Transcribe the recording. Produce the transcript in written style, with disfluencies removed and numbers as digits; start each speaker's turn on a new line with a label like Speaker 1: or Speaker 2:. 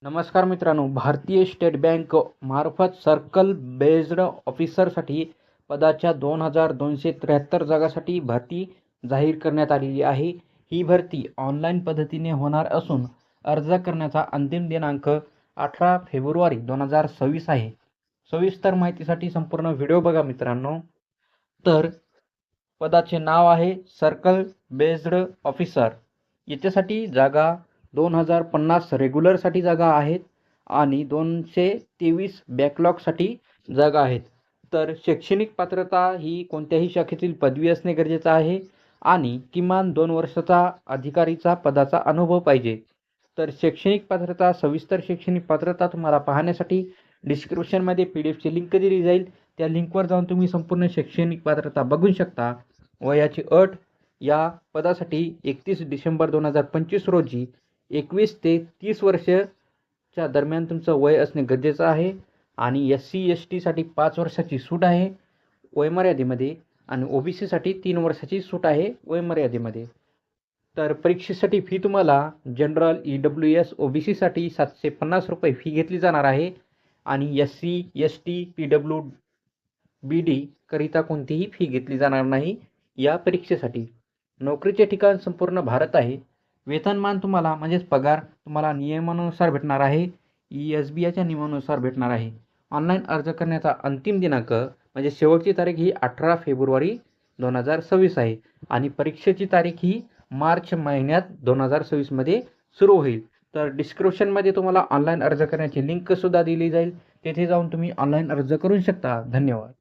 Speaker 1: नमस्कार मित्रांनो, भारतीय स्टेट बँक मार्फत सर्कल बेस्ड ऑफिसरसाठी पदाच्या 2273 जागासाठी भरती जाहीर करण्यात आलेली आहे. ही भरती ऑनलाईन पद्धतीने होणार असून अर्ज करण्याचा अंतिम दिनांक 18 फेब्रुवारी 2026 आहे. सविस्तर माहितीसाठी संपूर्ण व्हिडिओ बघा मित्रांनो. तर पदाचे नाव आहे सर्कल बेस्ड ऑफिसर. याच्यासाठी जागा 2050 रेग्युलरसाठी जागा आहेत आणि 223 बॅकलॉगसाठी जागा आहेत. तर शैक्षणिक पात्रता ही कोणत्याही शाखेतील पदवी असणे गरजेचं आहे आणि किमान 2 वर्षाचा अधिकारीचा पदाचा अनुभव पाहिजे. तर शैक्षणिक पात्रता, सविस्तर शैक्षणिक पात्रता तुम्हाला पाहण्यासाठी डिस्क्रिप्शनमध्ये PDF लिंक दिली जाईल. त्या लिंकवर जाऊन तुम्ही संपूर्ण शैक्षणिक पात्रता बघू शकता. वयाची अट या पदासाठी 31 डिसेंबर 2025 रोजी 21 ते 30 वर्षाच्या दरम्यान तुमचं वय असणे गरजेचं आहे आणि SC/ST साठी 5 वर्षाची सूट आहे वयमर्यादेमध्ये आणि OBC साठी 3 वर्षाची सूट आहे वयमर्यादेमध्ये. तर परीक्षेसाठी फी तुम्हाला जनरल, EWS, OBC साठी 750 रुपये फी घेतली जाणार आहे आणि SC/ST, PWBD करिता कोणतीही फी घेतली जाणार नाही. या परीक्षेसाठी नोकरीचे ठिकाण संपूर्ण भारत आहे. वेतनमान तुम्हाला म्हणजेच पगार तुम्हाला नियमानुसार भेटणार आहे. SBIच्या नियमानुसार भेटणार आहे. ऑनलाईन अर्ज करण्याचा अंतिम दिनांक म्हणजे शेवटची तारीख ही 18 फेब्रुवारी 2026 आहे आणि परीक्षेची तारीख ही मार्च महिन्यात 2026 सुरू होईल. तर डिस्क्रिप्शनमध्ये तुम्हाला ऑनलाईन अर्ज करण्याची लिंकसुद्धा दिली जाईल. तेथे जाऊन तुम्ही ऑनलाईन अर्ज करू शकता. धन्यवाद.